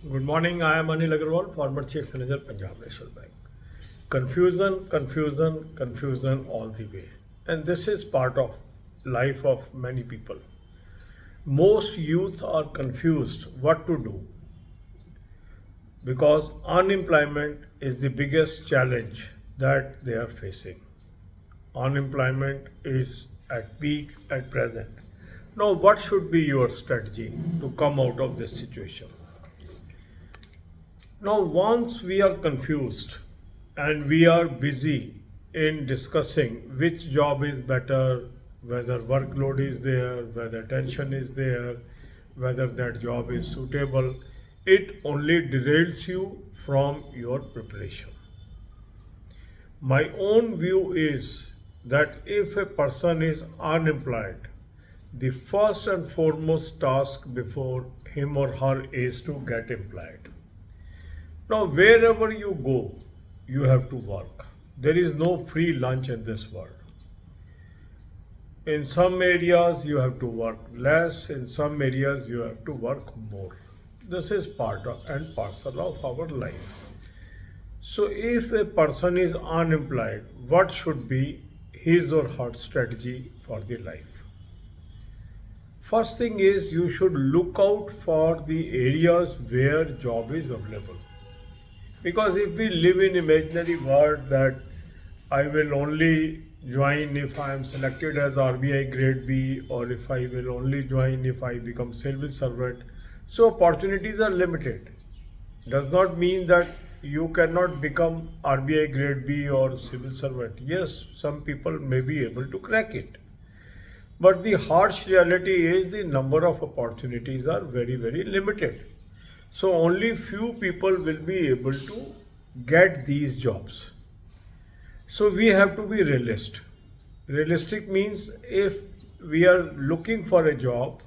Good morning. I am Anil Agarwal, former Chief Manager, Punjab National Bank. Confusion, confusion, confusion all the way. And this is part of life of many people. Most youth are confused what to do because unemployment is the biggest challenge that they are facing. Unemployment is at peak at present. Now, what should be your strategy to come out of this situation? Now, once we are confused and we are busy in discussing which job is better, whether workload is there, whether tension is there, whether that job is suitable, it only derails you from your preparation. My own view is that if a person is unemployed, the first and foremost task before him or her is to get employed. Now, wherever you go, you have to work. There is no free lunch in this world. In some areas, you have to work less, in some areas, you have to work more. This is part of and parcel of our life. So, if a person is unemployed, what should be his or her strategy for the life? First thing is you should look out for the areas where job is available. Because if we live in imaginary world that I will only join if I am selected as RBI grade B, or if I will only join if I become civil servant, so opportunities are limited. Does not mean that you cannot become RBI grade B or civil servant. Yes, some people may be able to crack it. But the harsh reality is the number of opportunities are very, very limited. So only few people will be able to get these jobs. So we have to be realist. Realistic means if we are looking for a job,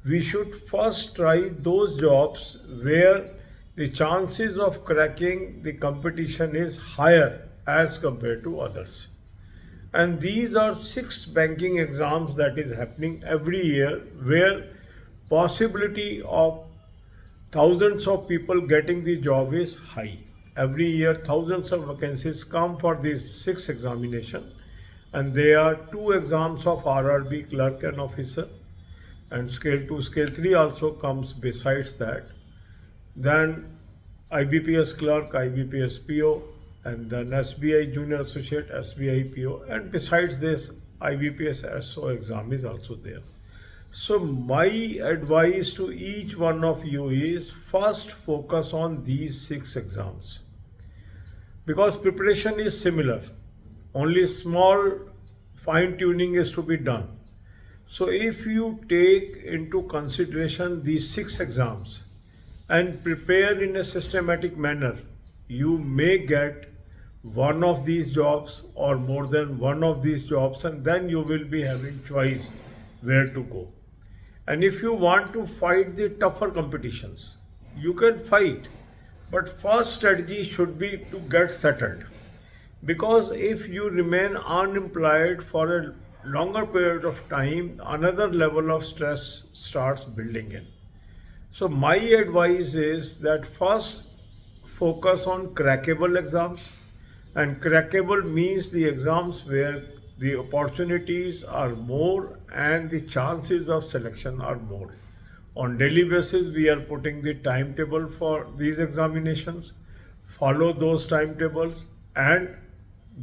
we should first try those jobs where the chances of cracking the competition is higher as compared to others. And these are 6 banking exams that is happening every year where possibility of thousands of people getting the job is high. Every year thousands of vacancies come for these 6 examination, and there are 2 exams of RRB clerk and officer, and scale 2, scale 3 also comes besides that. Then IBPS clerk, IBPS PO, and then SBI junior associate, SBI PO, and besides this IBPS SO exam is also there. So my advice to each one of you is first focus on these 6 exams, because preparation is similar, only small fine tuning is to be done. So if you take into consideration these 6 exams and prepare in a systematic manner, you may get one of these jobs or more than one of these jobs, and then you will be having choice where to go. And if you want to fight the tougher competitions, you can fight. But first strategy should be to get settled. Because if you remain unemployed for a longer period of time, another level of stress starts building in. So my advice is that first focus on crackable exams. And crackable means the exams where the opportunities are more and the chances of selection are more. On daily basis, we are putting the timetable for these examinations. Follow those timetables and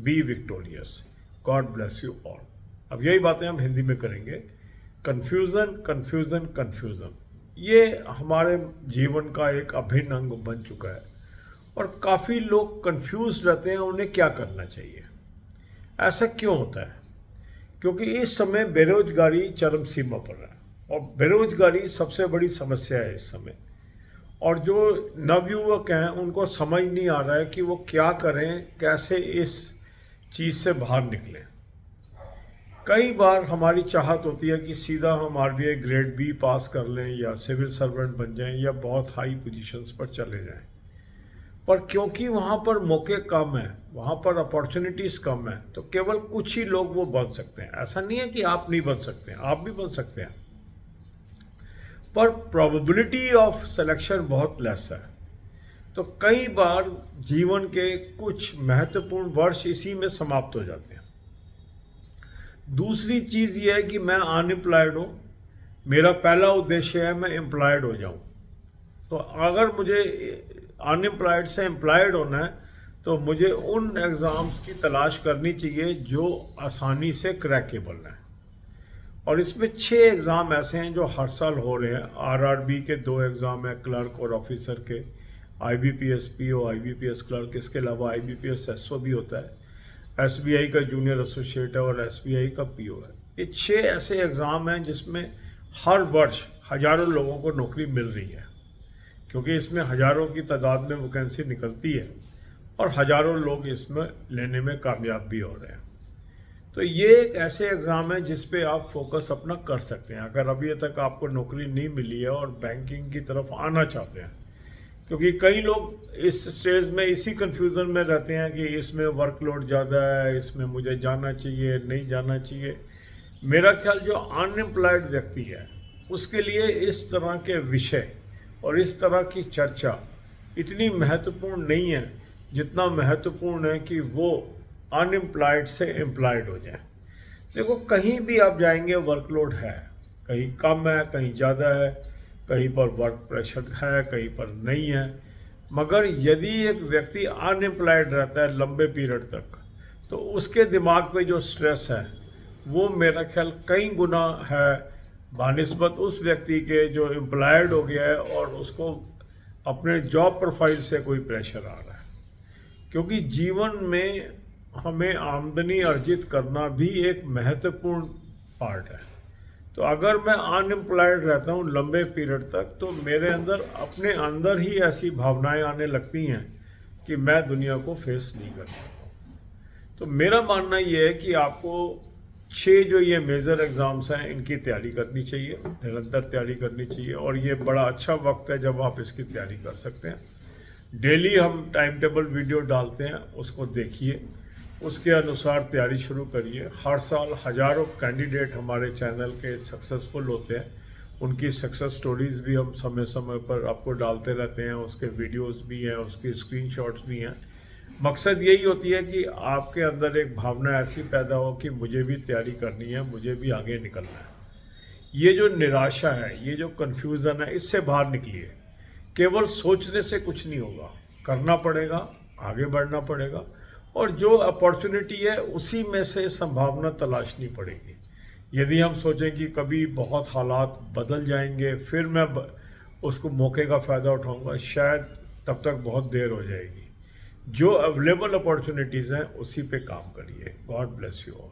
be victorious. God bless you all. अब यही बातें हम हिंदी में करेंगे. Confusion confusion confusion ये हमारे जीवन का एक अभिन्न अंग बन चुका है, और काफ़ी लोग कंफ्यूज रहते हैं उन्हें क्या करना चाहिए. ऐसा क्यों होता है? क्योंकि इस समय बेरोजगारी चरम सीमा पर है, और बेरोजगारी सबसे बड़ी समस्या है इस समय. और जो नवयुवक हैं उनको समझ नहीं आ रहा है कि वो क्या करें, कैसे इस चीज़ से बाहर निकलें. कई बार हमारी चाहत होती है कि सीधा हम RBI ग्रेड B पास कर लें या सिविल सर्वेंट बन जाएं या बहुत हाई पोजीशंस पर चले जाएं. पर क्योंकि वहाँ पर मौके कम हैं, वहाँ पर अपॉर्चुनिटीज़ कम हैं, तो केवल कुछ ही लोग वो बन सकते हैं. ऐसा नहीं है कि आप नहीं बन सकते हैं, आप भी बन सकते हैं. पर प्रोबेबिलिटी ऑफ सिलेक्शन बहुत लेस है। तो कई बार जीवन के कुछ महत्वपूर्ण वर्ष इसी में समाप्त हो जाते हैं। दूसरी चीज़ ये है कि मैं अनएम्प्लॉयड हूँ, मेरा पहला उद्देश्य है मैं एम्प्लॉयड हो जाऊँ। तो अगर मुझे अनएम्प्लॉयड से एम्प्लॉयड होना है तो मुझे उन एग्ज़ाम्स की तलाश करनी चाहिए जो आसानी से क्रैकेबल हैं। और इसमें 6 एग्ज़ाम ऐसे हैं जो हर साल हो रहे हैं। आरआरबी के 2 एग्ज़ाम हैं, क्लर्क और ऑफिसर के, आईबीपीएस पीओ, आईबीपीएस क्लर्क, इसके अलावा आईबीपीएस एसओ भी होता है, एसबीआई का जूनियर एसोसिएट है और एसबीआई का पीओ है। ये 6 ऐसे एग्ज़ाम हैं जिसमें हर वर्ष हज़ारों लोगों को नौकरी मिल रही है, क्योंकि इसमें हज़ारों की तादाद में वैकेंसी निकलती है और हज़ारों लोग इसमें लेने में कामयाब भी हो रहे हैं। तो ये एक ऐसे एग्ज़ाम है जिस पे आप फोकस अपना कर सकते हैं अगर अभी तक आपको नौकरी नहीं मिली है और बैंकिंग की तरफ आना चाहते हैं। क्योंकि कई लोग इस स्टेज में इसी कन्फ्यूज़न में रहते हैं कि इसमें वर्कलोड ज़्यादा है, इसमें मुझे जाना चाहिए नहीं जाना चाहिए। मेरा ख्याल जो अनएम्प्लॉयड व्यक्ति है उसके लिए इस तरह के विषय और इस तरह की चर्चा इतनी महत्वपूर्ण नहीं है जितना महत्वपूर्ण है कि वो अनएम्प्लॉयड से एम्प्लॉयड हो जाए। देखो, कहीं भी आप जाएंगे वर्कलोड है, कहीं कम है, कहीं ज़्यादा है, कहीं पर वर्क प्रेशर है, कहीं पर नहीं है। मगर यदि एक व्यक्ति अनएम्प्लॉयड रहता है लंबे पीरियड तक तो उसके दिमाग पे जो स्ट्रेस है वो मेरा ख्याल कई गुना है बानिस्बत उस व्यक्ति के जो एम्प्लॉयड हो गया है और उसको अपने जॉब प्रोफाइल से कोई प्रेशर आ रहा है। क्योंकि जीवन में हमें आमदनी अर्जित करना भी एक महत्वपूर्ण पार्ट है। तो अगर मैं अनएम्प्लॉयड रहता हूँ लंबे पीरियड तक तो मेरे अंदर अपने अंदर ही ऐसी भावनाएं आने लगती हैं कि मैं दुनिया को फेस नहीं कर पाता। तो मेरा मानना ये है कि आपको 6 जो ये मेजर एग्ज़ाम्स हैं इनकी तैयारी करनी चाहिए, निरंतर तैयारी करनी चाहिए। और ये बड़ा अच्छा वक्त है जब आप इसकी तैयारी कर सकते हैं। डेली हम टाइम टेबल वीडियो डालते हैं, उसको देखिए, उसके अनुसार तैयारी शुरू करिए। हर साल हज़ारों कैंडिडेट हमारे चैनल के सक्सेसफुल होते हैं, उनकी सक्सेस स्टोरीज़ भी हम समय समय पर आपको डालते रहते हैं, उसके वीडियोस भी हैं, उसके स्क्रीनशॉट्स भी हैं। मकसद यही होती है कि आपके अंदर एक भावना ऐसी पैदा हो कि मुझे भी तैयारी करनी है, मुझे भी आगे निकलना है। ये जो निराशा है, ये जो कन्फ्यूज़न है, इससे बाहर निकलिए। केवल सोचने से कुछ नहीं होगा, करना पड़ेगा, आगे बढ़ना पड़ेगा और जो अपॉर्चुनिटी है उसी में से संभावना तलाशनी पड़ेगी। यदि हम सोचें कि कभी बहुत हालात बदल जाएंगे फिर मैं उसको मौके का फ़ायदा उठाऊंगा, शायद तब तक बहुत देर हो जाएगी। जो अवेलेबल अपॉर्चुनिटीज़ हैं उसी पे काम करिए। God bless you all.